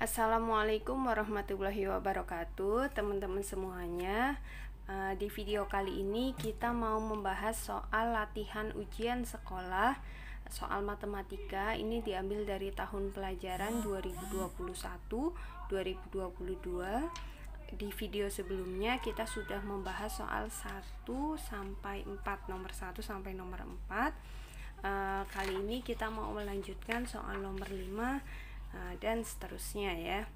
Assalamualaikum warahmatullahi wabarakatuh, teman-teman semuanya. Di video kali ini kita mau membahas soal latihan ujian sekolah, soal matematika. Ini diambil dari tahun pelajaran 2021-2022. Di video sebelumnya kita sudah membahas soal 1 sampai 4, nomor 1 sampai nomor 4. Kali ini kita mau melanjutkan soal nomor 5 dan seterusnya ya.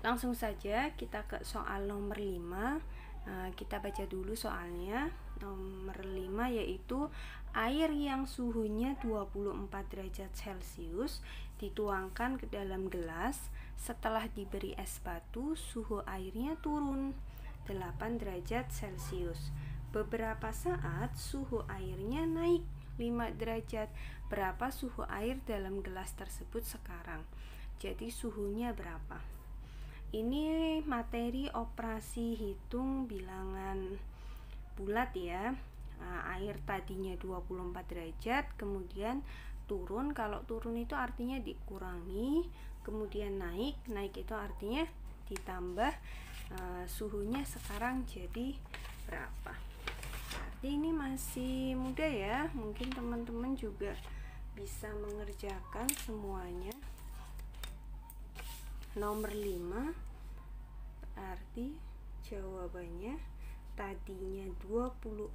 Langsung saja kita ke soal nomor 5. Kita baca dulu soalnya. Nomor 5 yaitu air yang suhunya 24 derajat Celcius dituangkan ke dalam gelas. Setelah diberi es batu, suhu airnya turun 8 derajat Celcius. Beberapa saat suhu airnya naik 5 derajat. Berapa suhu air dalam gelas tersebut sekarang? Jadi suhunya berapa? Ini materi operasi hitung bilangan bulat ya. Air tadinya 24 derajat, kemudian turun. Kalau turun itu artinya dikurangi, kemudian naik. Naik itu artinya ditambah. Suhunya sekarang jadi berapa? Ini masih mudah ya, mungkin teman-teman juga bisa mengerjakan semuanya. Nomor 5 berarti jawabannya tadinya 24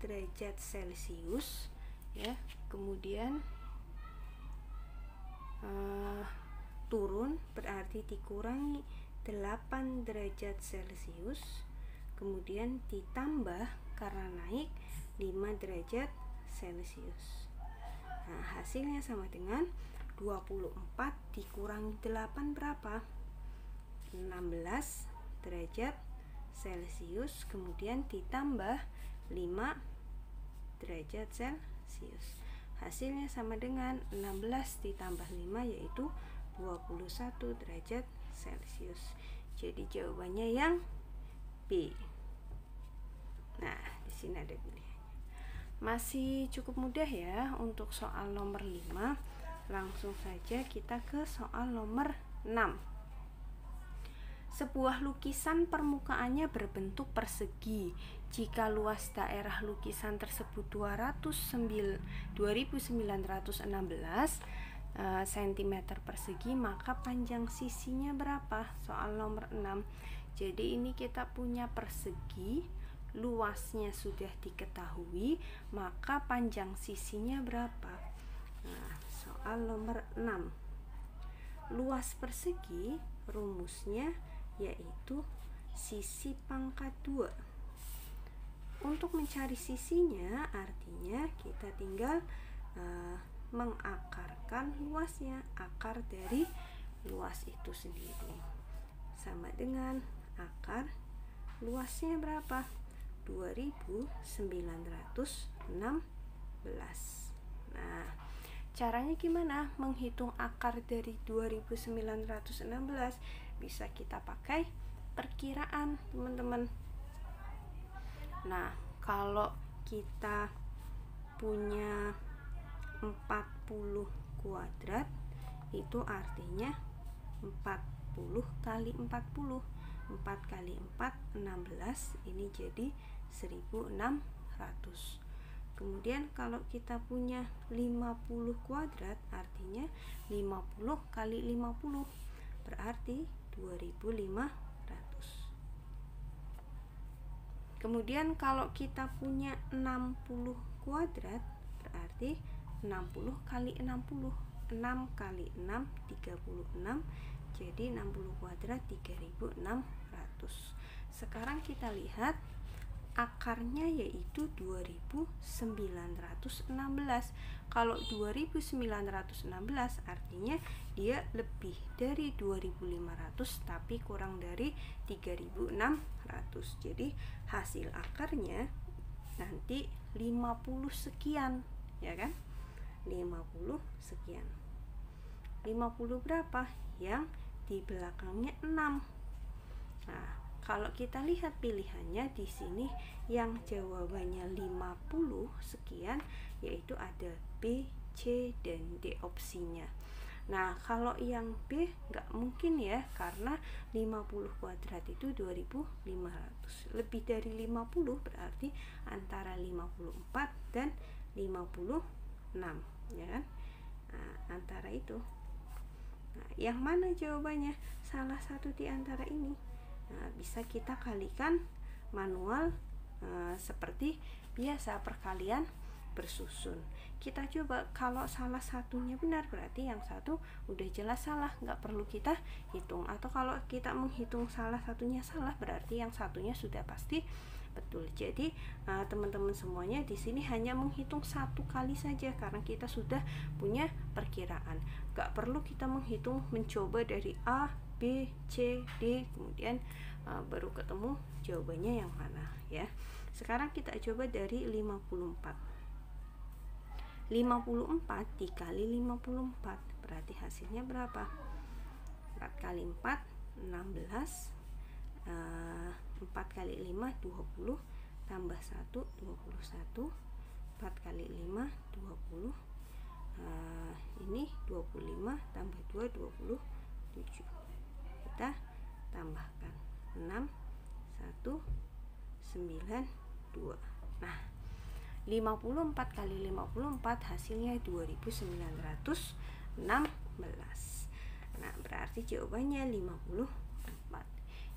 derajat Celcius ya, kemudian turun berarti dikurangi 8 derajat Celcius, kemudian ditambah karena naik 5 derajat Celcius. Nah, hasilnya sama dengan 24 dikurangi 8 berapa? 16 derajat Celcius, kemudian ditambah 5 derajat Celcius. Hasilnya sama dengan 16 ditambah 5 yaitu 21 derajat Celcius. Jadi jawabannya yang B. Nah, di sini ada pilihannya. Masih cukup mudah ya untuk soal nomor 5. Langsung saja kita ke soal nomor 6. Sebuah lukisan permukaannya berbentuk persegi. Jika luas daerah lukisan tersebut 2916 cm persegi, maka panjang sisinya berapa? Soal nomor 6. Jadi ini kita punya persegi, luasnya sudah diketahui, maka panjang sisinya berapa? Nah, soal nomor 6. Luas persegi rumusnya yaitu sisi pangkat 2. Untuk mencari sisinya artinya kita tinggal mengakarkan luasnya. Akar dari luas itu sendiri sama dengan akar luasnya berapa? 2916. Nah, caranya gimana menghitung akar dari 2916? Bisa kita pakai perkiraan, teman-teman. Nah, kalau kita punya 40 kuadrat, itu artinya 40 kali 40. 4 kali 4 16, ini jadi 1600. Kemudian kalau kita punya 50 kuadrat, artinya 50 kali 50 berarti 2500. Kemudian kalau kita punya 60 kuadrat, berarti 60 kali 60. 6 kali 6 36, jadi 60 kuadrat 3600. Sekarang kita lihat akarnya yaitu 2916. Kalau 2916 artinya dia lebih dari 2500 tapi kurang dari 3600. Jadi hasil akarnya nanti 50 sekian, ya kan? 50 sekian. 50 berapa? Yang di belakangnya 6. Nah, kalau kita lihat pilihannya di sini yang jawabannya 50 sekian, yaitu ada B, C, dan D opsinya. Nah, kalau yang B nggak mungkin ya, karena 50 kuadrat itu 2500. Lebih dari 50 berarti antara 54 dan 56, ya kan? Nah, antara itu. Nah, yang mana jawabannya? Salah satu di antara ini. Nah, bisa kita kalikan manual seperti biasa, perkalian bersusun. Kita coba, kalau salah satunya benar berarti yang satu udah jelas salah, nggak perlu kita hitung. Atau kalau kita menghitung salah satunya salah, berarti yang satunya sudah pasti betul. Jadi teman-teman semuanya di sini hanya menghitung satu kali saja karena kita sudah punya perkiraan. Nggak perlu kita menghitung, mencoba dari A, B, C, D, kemudian baru ketemu jawabannya yang mana ya. Sekarang kita coba dari 54. 54 dikali 54 berarti hasilnya berapa? 4 kali 4 16, 4 kali 5 20, tambah 1 21, 4 kali 5 20, ini 25 tambah 2 27. Kita tambahkan 6 1 9 2. Nah, 54 kali 54 hasilnya 2916. Nah, berarti jawabannya 54.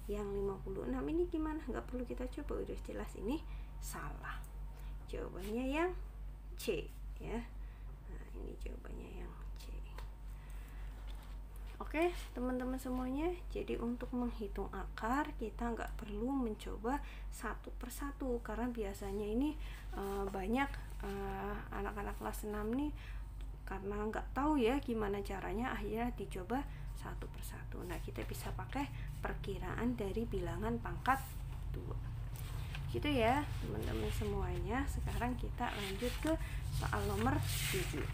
Yang 56 ini gimana? Nggak perlu kita coba, udah jelas ini salah. Jawabannya yang C ya. Nah, ini jawabannya yang C. Oke, teman-teman semuanya. Jadi untuk menghitung akar kita nggak perlu mencoba satu persatu, karena biasanya ini banyak anak-anak kelas 6 nih karena nggak tahu ya gimana caranya, akhirnya dicoba satu persatu. Nah, kita bisa pakai perkiraan dari bilangan pangkat 2 gitu ya teman-teman semuanya. Sekarang kita lanjut ke soal nomor 7.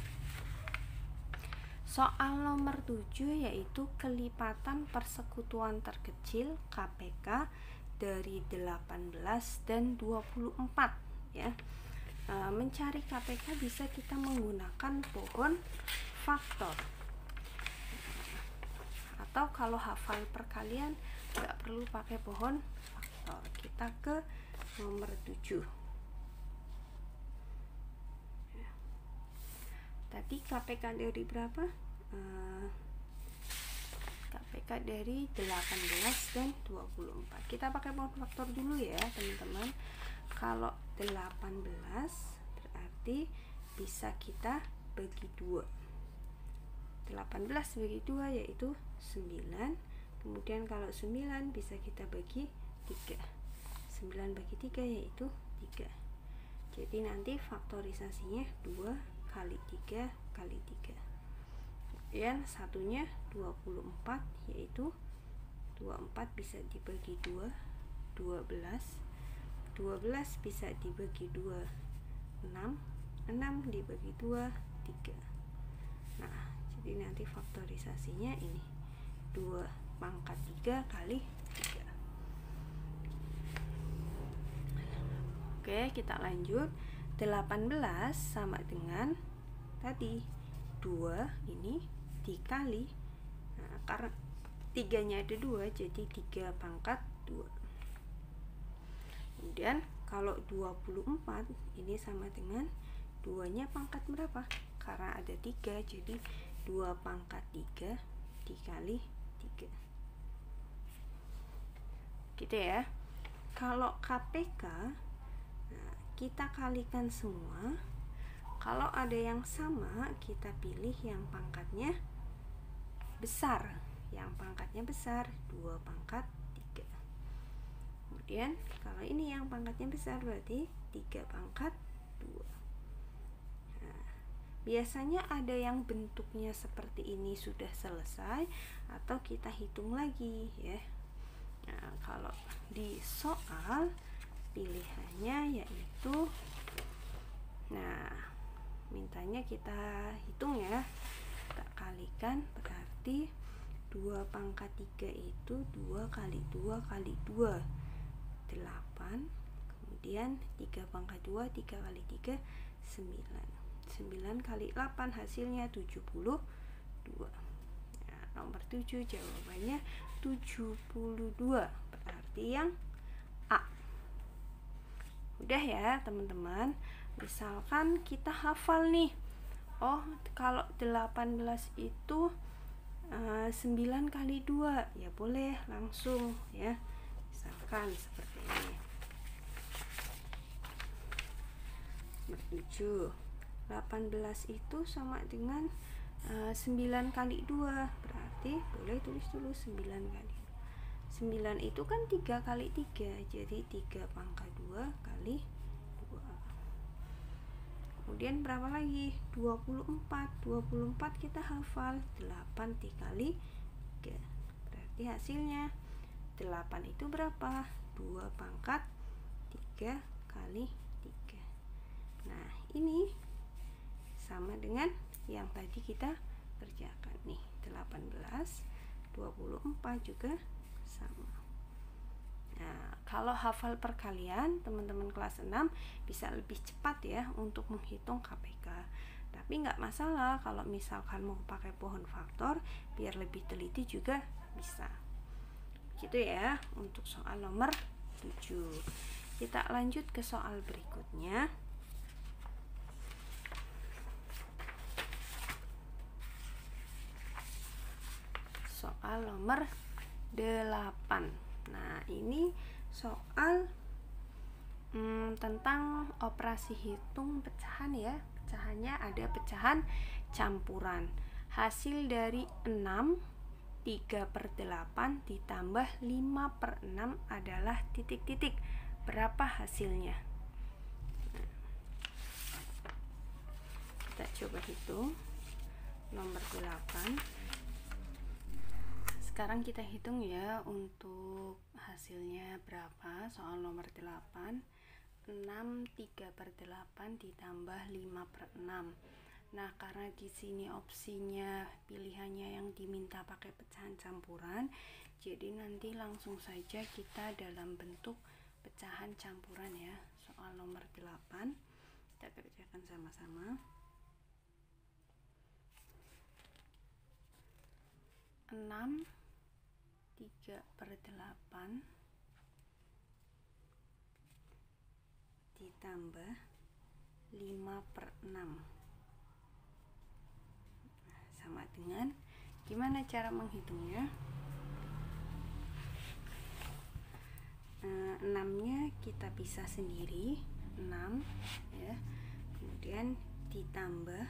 Soal nomor 7 yaitu kelipatan persekutuan terkecil KPK dari 18 dan 24 ya. Mencari KPK bisa kita menggunakan pohon faktor. Atau kalau hafal perkalian nggak perlu pakai pohon faktor. Kita ke nomor 7. Tadi KPK dari berapa? KPK dari 18 dan 24. Kita pakai pohon faktor dulu ya teman-teman. Kalau 18 berarti bisa kita bagi 2. 18 bagi 2 yaitu 9. Kemudian kalau 9 bisa kita bagi 3. 9 bagi 3 yaitu 3. Jadi nanti faktorisasinya 2 kali 3 kali 3. Kemudian satunya 24 yaitu 24 bisa dibagi 2 12 bisa dibagi 2 6 dibagi 2 3. Nah, jadi nanti faktorisasinya ini 2 pangkat 3 kali 3. Oke, kita lanjut. 18 sama dengan tadi 2 ini dikali, nah, karena 3-nya ada 2 jadi 3 pangkat 2. Kemudian kalau 24 ini sama dengan 2-nya pangkat berapa? Karena ada 3 jadi 2 pangkat 3 dikali 3 gitu ya. Kalau KPK, nah, kita kalikan semua. Kalau ada yang sama kita pilih yang pangkatnya besar. Yang pangkatnya besar 2 pangkat 3. Kemudian kalau ini yang pangkatnya besar berarti 3 pangkat 2. Nah, biasanya ada yang bentuknya seperti ini sudah selesai atau kita hitung lagi ya. Nah, kalau di soal pilihannya yaitu, nah, mintanya kita hitung ya, kita kalikan, berarti 2 pangkat 3 itu 2 kali 2 kali 2 8, kemudian 3 pangkat 2 3 kali 3 9 kali 8 hasilnya 72. 7? Jawabannya 72, berarti yang A. Udah ya teman-teman. Misalkan kita hafal nih, oh kalau 18 itu 9 kali 2, ya boleh langsung ya. Misalkan seperti ini. 7. 18 itu sama dengan 9 kali 2, berarti boleh tulis dulu 9 kali 9 itu kan 3 kali 3, jadi 3 pangkat 2 kali 2. Kemudian berapa lagi? 24 kita hafal 8 dikali 3, berarti hasilnya 8 itu berapa? 2 pangkat 3 kali 3. Nah ini sama dengan yang tadi kita kerjakan nih, 18, 24 juga sama. Nah, kalau hafal perkalian, teman-teman kelas 6 bisa lebih cepat ya untuk menghitung KPK. Tapi nggak masalah kalau misalkan mau pakai pohon faktor, biar lebih teliti juga bisa. Gitu ya untuk soal nomor 7. Kita lanjut ke soal berikutnya. Soal nomor 8. Nah, ini soal tentang operasi hitung pecahan ya. Pecahannya ada pecahan campuran. Hasil dari 6, 3/8 ditambah 5/6 adalah titik-titik. Berapa hasilnya? Nah, kita coba hitung nomor 8. Sekarang kita hitung ya untuk hasilnya berapa. Soal nomor 8, 6 3/8 ditambah 5/6. Nah, karena di sini opsinya pilihannya yang diminta pakai pecahan campuran, jadi nanti langsung saja kita dalam bentuk pecahan campuran ya. Soal nomor 8 kita kerjakan sama-sama. 6 3/8 ditambah 5/6 sama dengan, gimana cara menghitungnya? 6-nya kita pisah sendiri, 6 ya. Kemudian ditambah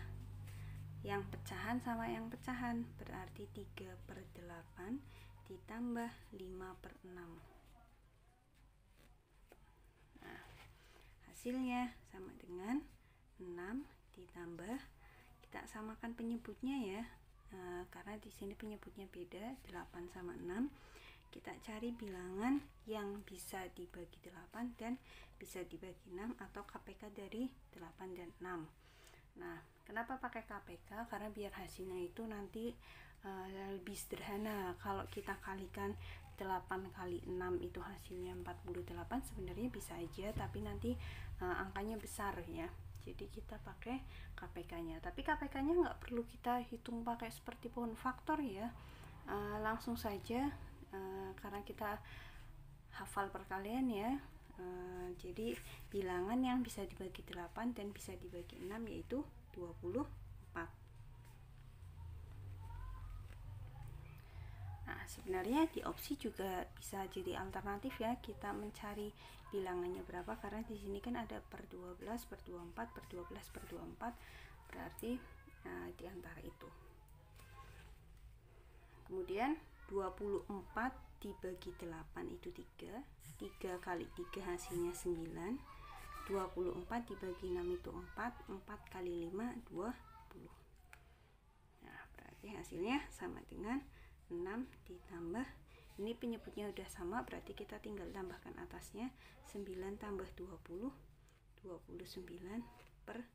yang pecahan sama yang pecahan, berarti 3/8 ditambah 5/6. Nah, hasilnya sama dengan 6 ditambah, kita samakan penyebutnya ya, karena di sini penyebutnya beda, 8 sama 6. Kita cari bilangan yang bisa dibagi 8 dan bisa dibagi 6 atau KPK dari 8 dan 6. Nah, kenapa pakai KPK? Karena biar hasilnya itu nanti lebih sederhana. Kalau kita kalikan 8 kali 6 itu hasilnya 48, sebenarnya bisa aja, tapi nanti angkanya besar ya. Jadi kita pakai KPK-nya. Tapi KPK-nya nggak perlu kita hitung pakai seperti pohon faktor ya. Langsung saja karena kita hafal perkalian ya. Jadi bilangan yang bisa dibagi 8 dan bisa dibagi 6 yaitu 24. Nah, sebenarnya di opsi juga bisa jadi alternatif ya, kita mencari bilangannya berapa, karena di sini kan ada per 12, per 24, per 12, per 24, berarti di antara itu. Kemudian 24 dibagi 8 itu 3 kali 3 hasilnya 9. 24 dibagi 6 itu 4 kali 5 20. Nah, berarti hasilnya sama dengan 6 ditambah, ini penyebutnya udah sama, berarti kita tinggal tambahkan atasnya, 9 tambah 20, 29 per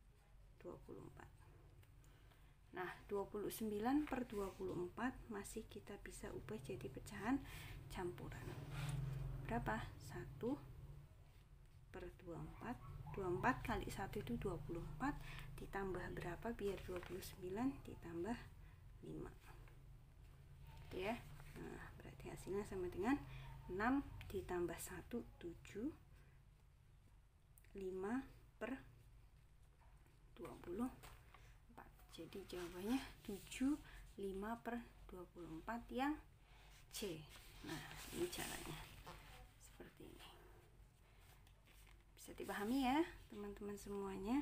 24. Nah, 29 per 24 masih kita bisa ubah jadi pecahan campuran. Berapa? 1 per 24. 24 kali 1 itu 24, ditambah berapa biar 29 ditambah 5. Oke hasilnya sama dengan 6 ditambah 1, 7, 5 per 24. Jadi jawabannya 7, 5 per 24 yang C. Nah, ini caranya seperti ini. Bisa dipahami ya teman-teman semuanya.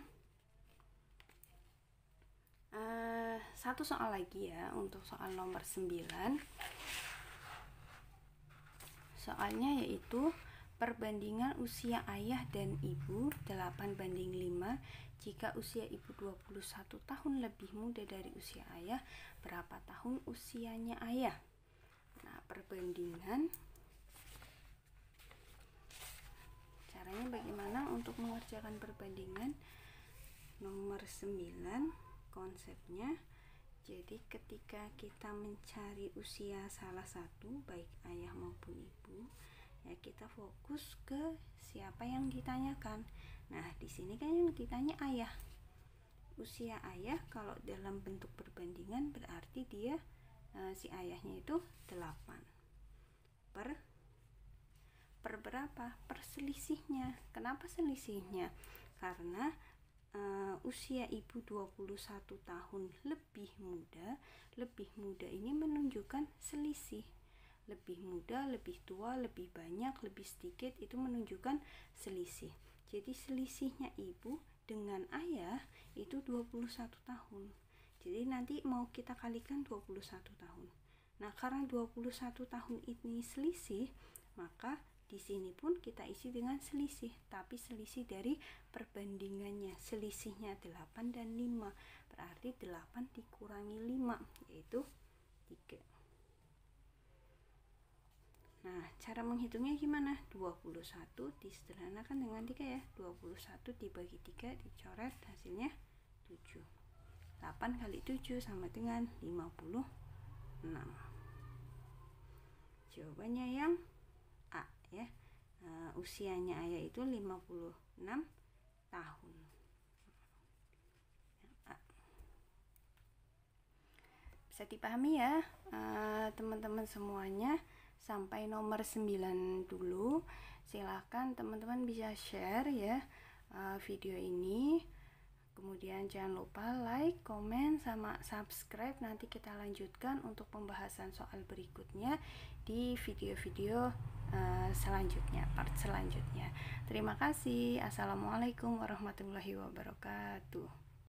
Satu soal lagi ya, untuk soal nomor 9. Soalnya yaitu perbandingan usia ayah dan ibu 8:5. Jika usia ibu 21 tahun lebih muda dari usia ayah, berapa tahun usianya ayah? Nah, perbandingan caranya bagaimana untuk mengerjakan perbandingan? Nomor 9 konsepnya. Jadi ketika kita mencari usia salah satu, baik ayah maupun ibu, ya kita fokus ke siapa yang ditanyakan. Nah, di sini kan yang ditanya ayah. Usia ayah kalau dalam bentuk perbandingan berarti dia si ayahnya itu 8 per berapa? Per selisihnya. Kenapa selisihnya? Karena usia ibu 21 tahun lebih muda ini menunjukkan selisih. Lebih muda, lebih tua, lebih banyak, lebih sedikit, itu menunjukkan selisih. Jadi selisihnya ibu dengan ayah itu 21 tahun. Jadi nanti mau kita kalikan 21 tahun. Nah, karena 21 tahun ini selisih, maka di sini pun kita isi dengan selisih, tapi selisih dari perbandingannya. Selisihnya 8 dan 5. Berarti 8 dikurangi 5, yaitu 3. Nah, cara menghitungnya gimana? 21 disederhanakan dengan 3 ya. 21 dibagi 3 dicoret, hasilnya 7. 8 kali 7 sama dengan 56. Jawabannya yang A ya. Usianya ayah itu 56 tahun. Bisa dipahami ya teman-teman semuanya. Sampai nomor 9 dulu. Silahkan teman-teman bisa share ya video ini. Kemudian jangan lupa like, komen, sama subscribe. Nanti kita lanjutkan untuk pembahasan soal berikutnya di video-video selanjutnya, part selanjutnya. Terima kasih. Assalamualaikum warahmatullahi wabarakatuh.